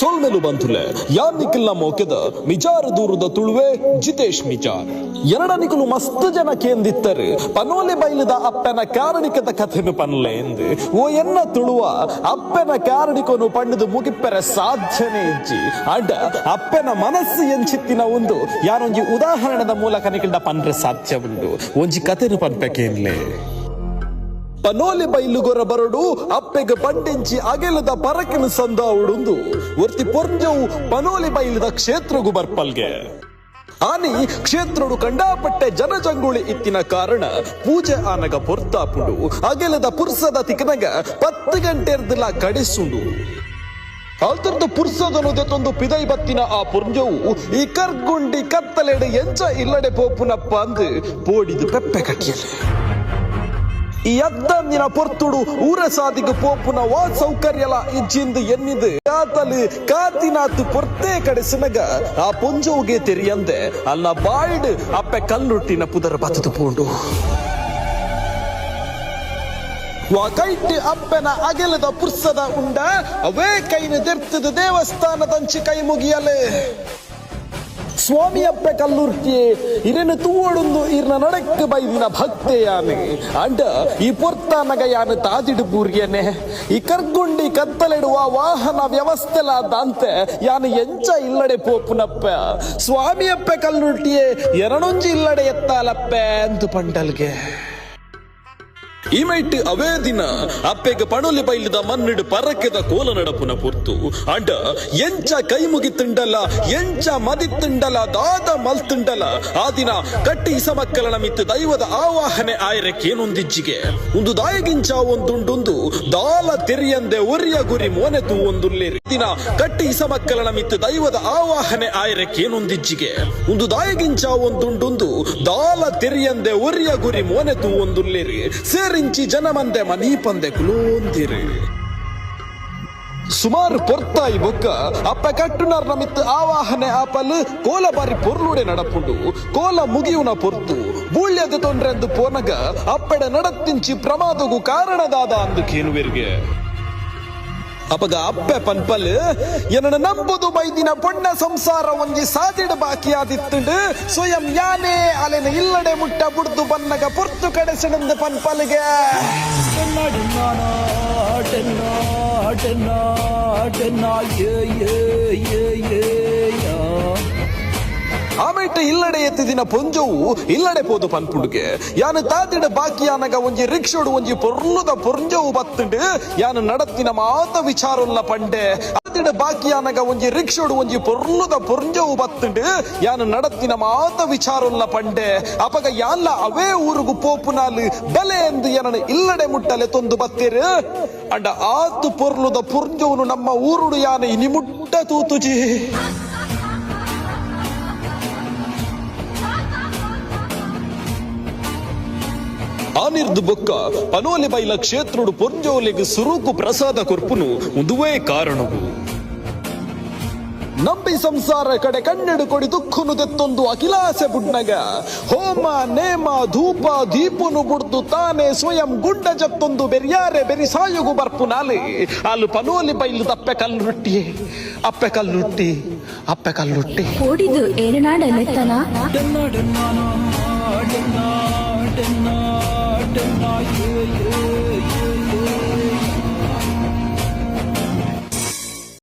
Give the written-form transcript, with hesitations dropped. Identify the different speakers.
Speaker 1: ಸೋಲ್ಮೆಲು ಬಂಧುಲೆ ಯಾನಿಕ್ಕಿಲ್ಲ ಮೋಕೆದ ಮಿಜಾರ್ ದೂರದ ತುಳುವೆ ಜಿತೇಶ್ ಮಿಜಾರ್ ಎರಡನಿಕಲು ಮಸ್ತ್ ಜನ ಕೇಂದಿತ್ತರು ಪನೋಲೆ ಬೈಲದ ಅಪ್ಪನ ಕಾರಣಿಕದ ಕಥೆನು ಪನ್ಲೆ ಎಂದು ಓ ಎನ್ನ ತುಳುವ ಅಪ್ಪನ ಕಾರಣಿಕನು ಪಂಡದು ಮುಗಿಪ್ಪೆರೆ ಸಾಧ್ಯನೇ ಇಜ್ಜಿ ಅಡ್ಡ ಅಪ್ಪನ ಮನಸ್ಸು ಎಂಚಿತ್ತಿನ ಒಂದು ಯಾರೊಂಜಿ ಉದಾಹರಣದ ಮೂಲಕ ನಿಕಲ್ಡ ಪನ್ರೆ ಸಾಧ್ಯ ಉಂಡು ಒಂಜಿ ಕಥೆನು ಪನ್ಪೆಕೇನ್ಲೆ ಪನೋಲಿ ಬೈಲುಗೊರ ಬರಡು ಅಪ್ಪೆಗೆ ಬಂಡೆಂಚಿ ಅಗೆಲದ ಪರಕಿನ ಸಂದ ಉಡುಂದು ಒರ್ತಿ ಪೊರ್ಂಜವು ಪನೋಲಿ ಬೈಲದ ಕ್ಷೇತ್ರಗೂ ಬರ್ಪಲ್ಗೆ ಆನಿ ಕ್ಷೇತ್ರಡು ಕಂಡಾಪಟ್ಟೆ ಜನಜಂಗುಳಿ ಇತ್ತಿನ ಕಾರಣ ಪೂಜೆ ಆನಗ ಪೊರ್ತಾಪುಂಡು ಅಗೆಲದ ಪುರ್ಸದ ತಿಕ್ಕನಗ 10 ಗಂಟೆರ್ದಿಲ್ಲ ಕಡಿಸುಂಡು ಅಲ್ತರ್ದು ಪುರ್ಸದನುದೆತ್ತೊಂದು ಪಿದೈ ಬತ್ತಿನ ಆ ಪುರ್ಂಜವು ಈ ಕರ್ಗುಂಡಿ ಕತ್ತಲೆಡೆ ಎಂಚ ಇಲ್ಲಡೆ ಪೋಪುನಪ್ಪ ಅಂದು ಪೋಡಿದು ಪೆಪ್ಪೆ ಕಟ್ಟಿಯಲೆ ಈ ಅದ್ದಂದಿನ ಪೊರ್ತುಡು ಊರ ಸಾದಿಗೆ ಪೋಪುನ ವಾ ಸೌಕರ್ಯಲ ಇಜ್ಜಿಂದು ಎನ್ನಿದು ಕಾತಲು ಕಾತಿನಾತು ಪೊರ್ತೇ ಕಡೆ ಸಿನಗ ಆ ಪೊಂಜೋಗೆ ತೆರಿಯಂದೆ ಅಲ್ಲ ಬಾಯ್ಡ್ ಅಪ್ಪೆ ಕಲ್ಲುಟ್ಟಿನ ಪುದರ ಬತ್ತದು ಪೋಂಡು ಕೈಟಿ ಅಪ್ಪನ ಅಗೆಲದ ಪುರ್ಸದ ಉಂಡ ಅವೇ ಕೈನ ತೆರ್ತದ ದೇವಸ್ಥಾನದಂಚಿ ಕೈ ಮುಗಿಯಲೆ ಸ್ವಾಮಿ ಅಪ್ಪ ಕಲ್ಲುರ್ತಿಯೇ ಇರೇನು ತೂವೊಡುಂದು ಇರ್ನ ನಡಕ್ಕೆ ಬೈದಿನ ಭಕ್ತೆಯಾನೆ ಅಂಡ ಈ ಪೊರ್ತಾನಗ ಯಾನು ತಾದಿಡು ಬೂರ್ಯನೆ ಈ ಕರ್ಗುಂಡಿ ಕತ್ತಲೆಡುವ ವಾಹನ ವ್ಯವಸ್ಥೆಲ ದಾಂತೆ ಯಾನು ಎಂಚ ಇಲ್ಲಡೆ ಪೋಪುನಪ್ಪ ಸ್ವಾಮಿ ಅಪ್ಪ ಕಲ್ಲುರ್ಟಿಯೇ ಎರಡೊಂಜಿ ಇಲ್ಲಡೆ ಎತ್ತಾಲಪ್ಪ ಅಂದು ಪಂಡಲ್ಗೆ ಈಮೈಟ್ ಅವೇ ದಿನ ಅಪ್ಪೆಗೆ ಪಣೊಲಿ ಬೈಲಿದ ಮನ್ನಿಡು ಪರಕೆದ ಕೋಲ ನಡಪುನ ಪೊರ್ತು ಅಂಡ ಎಂಚ ಕೈ ಮುಗಿತುಂಡಲ ಎಂಚ ಮದಿತ್ತುಂಡಲ ದಾದ ಮಲ್ತುಂಡಲ ಆ ದಿನ ಕಟ್ಟಿ ಇಸಮಕ್ಕಲನ ಮಿತ್ತು ದೈವದ ಆವಾಹನೆ ಆಯರಕ್ಕೇನೊಂದಿಜ್ಜಿಗೆ ಒಂದು ದಾಯಗಿಂಚ ಒಂದುಂಡುಂದು ದಾಲ ತೆರಿಯಂದೆ ಒರಿಯ ಗುರಿ ಮೋನೆತು ಒಂದುಲ್ಲೇರಿ ದಿನ ಕಟ್ಟಿ ಇಸಮಕ್ಕಲನ ಮಿತ್ತು ದೈವದ ಆವಾಹನೆ ಆಯರಕ್ಕೇನೊಂದಿಜ್ಜಿಗೆ ಒಂದು ದಾಯಗಿಂಚ ಒಂದುಂಡುಂದು ದಾಲ ತೆರಿಯಂದೆ ಒರಿಯ ಗುರಿ ಮೋನೆತು ಒಂದುಲ್ಲೇರಿ ಸೇರಿಂಚಿ ಜನಮಂದೆ ಮನೀಪಂದೆ ಕುಲೋಂದಿರಿ ಸುಮಾರು ಪೊರ್ತಾಯಿ ಬೊಕ್ಕ ಅಪ್ಪ ಕಟ್ಟುನರ್ನ ಮಿತ್ತು ಆವಾಹನೆ ಆಪಲ್ ಕೋಲ ಬಾರಿ ಪೊರ್ಲುಡೆ ನಡಪುಂಡು ಕೋಲ ಮುಗಿಯುನ ಪೊರ್ತು ಬೂಳ್ಯದ ತೊಂಡ್ರೆಂದು ಪೋನಗ ಅಪ್ಪೆಡ ನಡತ್ತಿಂಚಿ ಪ್ರಮಾದಗೂ ಕಾರಣದಾದ ಅಂದು ಕೇನುವೆರ್ಗೆ ಅಪಗ ಅಪ್ಪೆ ಪನ್ಪಲ್ ಎನ್ನ ನಂಬುದು ಬೈದಿನ ಪೊಣ್ಣ ಸಂಸಾರ ಒಂಜಿ ಸಾದಿಡ ಬಾಕಿ ಆದಿತ್ತುಂಡು ಸ್ವಯಂ ಯಾನೇ ಅಲೆನ ಇಲ್ಲಡೆ ಮುಟ್ಟ ಬುಡ್ದು ಬನ್ನಗ ಪೊರ್ತು ಕಡೆಸೆಣಂದು ಪನ್ಪಲ್ಗೆ ಆಮೇಟ ಇಲ್ಲಡೆ ಎತ್ತಿದಿನ ಪೊಂಜವು ಇಲ್ಲಡೆ ಪೋದು ಪನ್ಪುಡುಗೆ ಯಾನು ತಾದಿಡ ಬಾಕಿಯಾನಗ ಒಂಜಿ ರಿಕ್ಷೋಡು ಒಂಜಿ ಪೊರ್ಲುದ ಪೊಂಜವು ಬತ್ತುಂಡು ಯಾನು ನಡತ್ತಿನ ಮಾತ ವಿಚಾರಲ್ಲ ಪಂಡೆ ತಾದಿಡ ಬಾಕಿಯಾನಗ ಒಂಜಿ ರಿಕ್ಷೋಡು ಒಂಜಿ ಪೊರ್ಲುದ ಪೊಂಜವು ಬತ್ತುಂಡು ಯಾನು ನಡತ್ತಿನ ಮಾತ ವಿಚಾರಲ್ಲ ಪಂಡೆ ಅಪಗ ಯಾನ್ಲ ಅವೇ ಊರುಗು ಪೋಪುನಾಲು ಬಲೆ ಎಂದು ಏನನ ಇಲ್ಲಡೆ ಮುಟ್ಟಲೆ ತೊಂದು ಬತ್ತೇರು ಅಂಡ ಆತು ಪೊರ್ಲುದ ಪೊಂಜವನು ನಮ್ಮ ಊರುಡು ಯಾನ ಇನಿ ಮುಟ್ಟ ತೂತುಜಿ ಆನಿರ್ದು ಬೊಕ್ಕ ಪನೋಲಿ ಬೈಲ ಕ್ಷೇತ್ರುಡು ಪೊಂಜೋಲೆಗೆ ಸುರೂಕು ಪ್ರಸಾದ ಕೊರ್ಪುನು ಒಂದುವೇ ಕಾರಣವು ನಂಬಿ ಸಂಸಾರ ಕಡೆ ಕಣ್ಣೆಡು ಕೊಡಿ ದುಃಖನು ತೆತ್ತೊಂದು ಅಖಿಲಾಸೆ ಬುಡ್ನಗ ಹೋಮ ನೇಮ ಧೂಪ ದೀಪನು ಬುಡ್ದು ತಾನೇ ಸ್ವಯಂ ಗುಂಡ ಜತ್ತೊಂದು ಬೆರಿಯಾರೆ ಬೆರಿ ಸಾಯುಗು ಬರ್ಪು ನಾಲೆ ಅಲ್ಲಿ ಪನೋಲಿ ಬೈಲು ಅಪ್ಪೆ ಕಲ್ಲುಟ್ಟಿ ಅಪ್ಪೆ ಕಲ್ಲುಟ್ಟಿ ಅಪ್ಪೆ ಕಲ್ಲುಟ್ಟಿ
Speaker 2: ಓಡಿದು ಏರನಾಡಲೆತ್ತನ